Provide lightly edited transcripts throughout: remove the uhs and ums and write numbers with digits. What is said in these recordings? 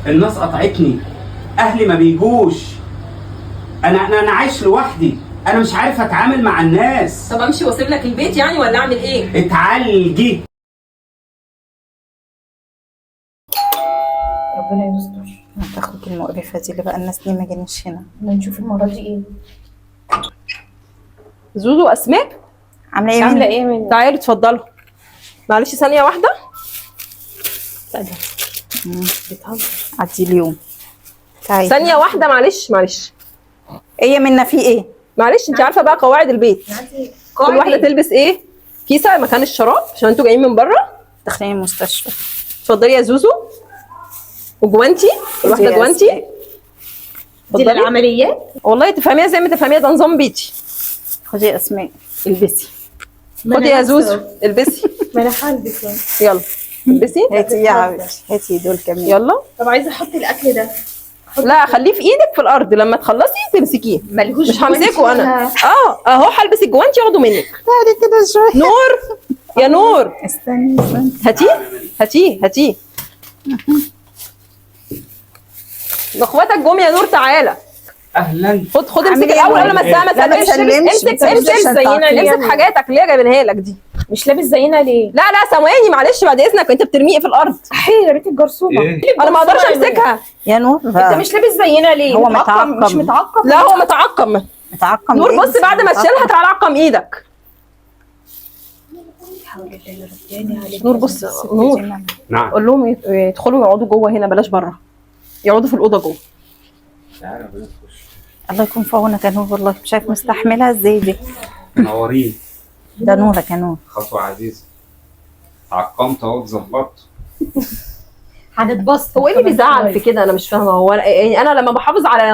الناس قطعتني، اهلي ما بيجوش، انا عايش لوحدي، انا مش عارف اتعامل مع الناس. طب امشي واسيب لك البيت يعني ولا اعمل ايه؟ اتعالجي. ربنا يستر. هتاخد المقرفة دي اللي بقى الناس ليه ما جيناش هنا. نشوف المرة دي ايه. زوزو اسماء عاملة ايه؟ عاملة ايه مني؟ تعالوا اتفضلوا. معلش ثانيه واحده. بتهزر. عدي اليوم. تعالي. ثانيه واحده معلش. ايه يا منا في ايه؟ معلش انت عارفه بقى قواعد البيت. كل واحده تلبس ايه؟ كيسه مكان الشراب عشان انتوا جايين من بره. داخلين المستشفى. اتفضلي يا زوزو. وجوانتي كل واحده يا جوانتي. أسماء. دي للعمليات؟ والله تفهميها زي ما تفهميها، ده نظام بيتي. خدي يا اسماء. البسي. خدي يا زوزو البسي. ما انا هلبس يعني. يلا البسي. هاتي يا حبيبتي، هاتي دول كمان. يلا. طب عايزة احط الاكل ده. لا خليه في ايدك في الارض، لما تخلصي تمسكيه. ملهوش مش همسكه جوانتي انا. ولا- اهو هلبس الجوانتي ياخده منك. تعالي كده شوية. نور يا نور استني. هاتيه. ده اخواتك جم يا نور، تعالى. اهلا. خد عامل امسك ايه يا الاول نور؟ قبل ما لا، ما تسلمش. تسلمش. امسك ما تسلمش عشان تعرفي. امسك حاجاتك اللي هي جايبينها لك دي. مش لابس زينا ليه؟ لا ثواني معلش بعد اذنك، انت بترميه في الارض. احي يا بنت الجرسومة. إيه؟ انا ما اقدرش امسكها. يا نور انت مش لابس زينا ليه؟ هو متعقم. متعقم. مش متعقم. لا هو متعقم. متعقم. نور إيه؟ بص بعد ما تشيلها تعالى عقم ايدك. الحمد لله ربنا عليك. نور بص نور نعم. قول لهم يدخلوا يقعدوا جوه هنا بلاش بره، يقعدوا في الاوضه جوه. تعالى بنخش. الله يكون في عونك يا نور، والله مش عارف مستحملها ازاي دي. نورين. ده نورك يا نور. خطوه عزيزه. عقمت اهو، اتظبطت. هنتبسط. هو ايه اللي بيزعل في كده؟ انا مش فاهمه. هو يعني انا لما بحافظ على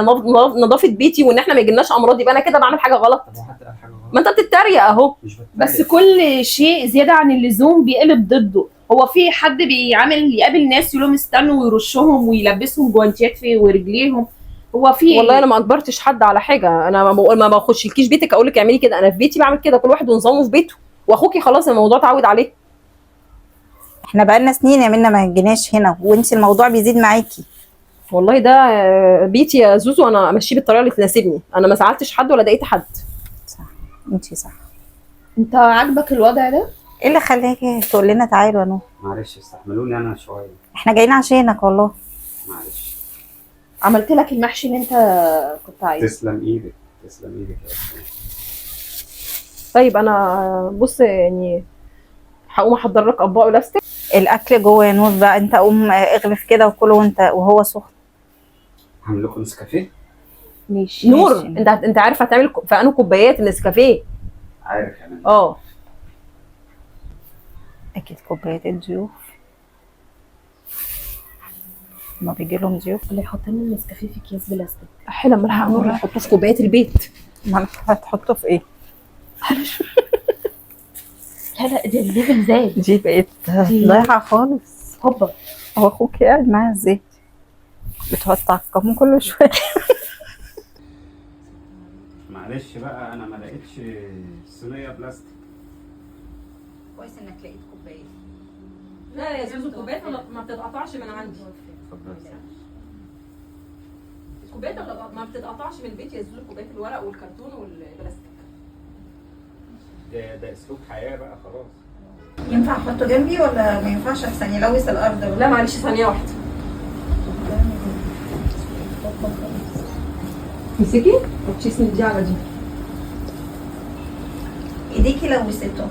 نظافه بيتي وان احنا ما يجيلناش امراض يبقى انا كده بعمل حاجه غلط؟ طب حد قال حاجه غلط؟ ما انت بتتريق اهو. مش بتريق. بس كل شيء زياده عن اللزوم بيقلب ضده. هو في حد يقابل ناس يقول لهم استنوا ويرشهم ويلبسهم جوانتيات في ورجليهم؟ هو في والله انا ما اجبرتش حد على حاجه، انا ما بخشلكيش بيتك اقول لك اعملي كده، انا في بيتي بعمل كده، كل واحد ونظامه في بيته، واخوكي خلاص الموضوع اتعود عليه. احنا بقالنا سنين يا منا ما جيناش هنا، وانت الموضوع بيزيد معاكي. والله ده بيتي يا زوزو، انا امشيه بالطريقه اللي تناسبني، انا ما زعلتش حد ولا ضايقت حد. صح، انت صح. انت عاجبك الوضع ده؟ ايه اللي خلاكي تقول لنا تعالوا يا نور؟ معلش استحملوني انا شويه. احنا جايين عشانك والله. معلش. عملت لك المحشي اللي انت كنت عايزه. تسلم ايدك، تسلم ايدك يا أسماء. طيب انا بص يعني هقوم احضر لك اطباق ولاستيك. الاكل جوه يا نور بقى، انت قوم اغلف كده وكله وهو سخن. هعمل لكم نسكافيه. ماشي نور ماشي. انت عارف هتعمل في انه كوبايات النسكافيه؟ عارف انا. اه اكيد كوبايات الضيوف، ما بيجي لهم ضيوف. اللي يحط لنا النسكافيه في اكياس بلاستيك. احي لما الحق نور نحطه في كوبايات البيت. ما هتحطه في ايه؟ لا ده الليفل زاد. دي بقت ضايعه خالص. هوبا. هو اخوك قاعد معاه ازاي؟ بتقعد تعقمه كل شويه. معلش بقى انا ما لقيتش صينيه بلاستيك. كويس انك لقيت كوبايه. لا يا زوزو الكوبايات ما بتتقطعش من عندي. اتفضلي. الكوبايات ما بتتقطعش من البيت يا زوزو، الكوبايات الورق والكرتون والبلاستيك. ده اسلوب حياه بقى خلاص. ينفع احطه جنبي ولا ما ينفعش احسن يلوث الارض؟ لا معلش ثانيه واحده. امسكي وتشيسني دي على دي. ايديكي لوثته.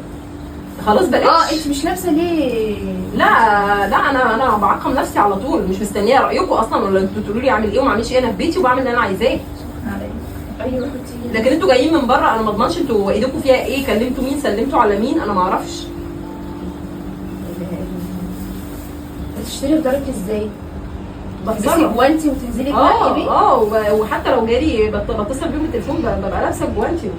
خلاص بلاش. انت مش لابسه ليه؟ لا انا بعقم نفسي على طول، مش مستنيه رايكم اصلا ولا انتوا تقولوا لي اعمل ايه وما اعملش ايه. انا في بيتي وبعمل اللي انا عايزاه. ايوه حطي. لكن انتوا جايين من بره، انا ما اضمنش انتوا ايديكم فيها ايه، كلمتوا مين، سلمتوا على مين، انا ما اعرفش. بتشتري ودارك ازاي؟ بتلبسي بتصرف. جوانتي وتنزلي تراقبي؟ وحتى لو جالي بتصل بيهم التليفون ببقى لابسه الجوانتي.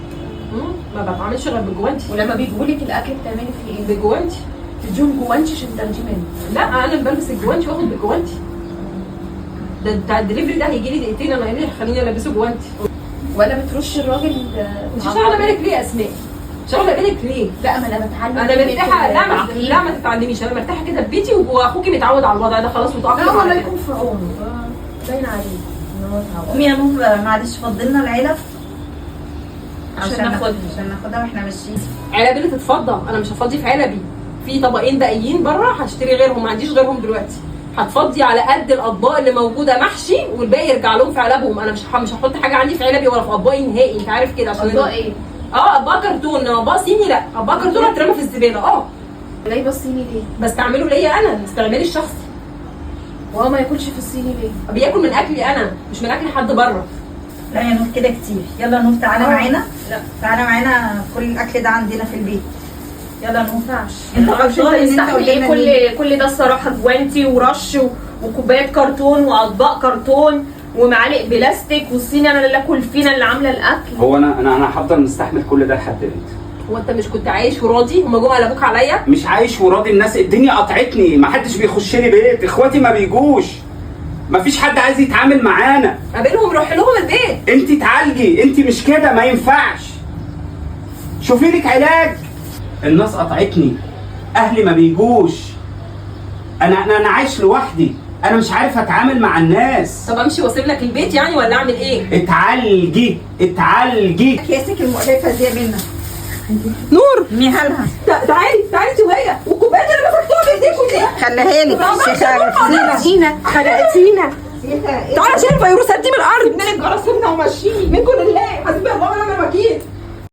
ما بتعاملش غير بالجوانتي. ولما بيجيبوا لك الاكل بتعملي فيه ايه؟ بالجوانتي. تديهم جوانتي عشان تاخديه منه؟ لا انا اللي بلبس الجوانتي واخد بالجوانتي. ده بتاع الدليفري ده هيجي لي دقيقتين، انا ايه اللي هيخليني البسه جوانتي؟ ولا بترش الراجل؟ مش شغاله بالك ليه يا اسماء؟ شغله بالك ليه؟ لا ما انا بتعلم انا مرتاحه. لا العقيدة. لا ما تتعلميش، انا مرتاحه كده في بيتي واخوكي متعود على الوضع ده خلاص لا متاقلم والله على كده. يكون في عونه باين عليه ان هو اتعود. قومي يا نور معلش فضلنا العلب عشان ناخدها. عشان ناخدها واحنا ماشيين. علبي اللي تتفضى، انا مش هفضي في علبي. في طبقين باقيين بره هشتري غيرهم، ما عنديش غيرهم دلوقتي. هتفضي على قد الاطباق اللي موجوده محشي والباقي يرجع لهم في علبهم. انا مش هحط حاجه عندي في علبي ولا في اطباقي نهائي، انت عارف كده. عشان اطباق ايه؟ اطباق كرتون، انما اطباق صيني لا. اطباق كرتون هترمى في الزباله. جايبه الصيني ليه؟ بستعمله ليا انا، استعمالي الشخصي. وهو ما ياكلش في الصيني ليه؟ بياكل من اكلي انا مش من اكل حد بره. لا يا نور كده كتير. يلا نور تعالى معانا. لا. تعالى معانا، كل الاكل ده عندنا في البيت. يلا نور. انت غلطان غلطان ان انت تستحمل قلت ايه لنا كل ده الصراحه؟ جوانتي ورش وكوبايات كرتون واطباق كرتون ومعالق بلاستيك والصيني انا اللي اكل فينا اللي عامله الاكل. هو انا هفضل مستحمل كل ده لحد امتى؟ هو انت مش كنت عايش وراضي؟ هما جم قلبوك عليا. مش عايش وراضي. الناس الدنيا قطعتني، ما حدش بيخش لي بيت، اخواتي ما بيجوش، ما فيش حد عايز يتعامل معانا. قابلهم روح لهم البيت. انت تعالجي، انت مش كده، ما ينفعش. شوفي لك علاج. الناس قطعتني، اهلي ما بيجوش، انا عايش لوحدي، انا مش عارف اتعامل مع الناس. طب امشي واسيب لك البيت يعني ولا اعمل ايه؟ اتعالجي اتعالجي. كيسك المقرفه دي منها. نور ارميها لها. تعالي انت وهي والكوبايات اللي مسكتوها بايديكوا دي. خليها لي خنقتينا خنقتينا. تعالى شيل الفيروسات دي من الارض. من الجرس وماشيين. منكم لله، حسبي الله ونعم الوكيل.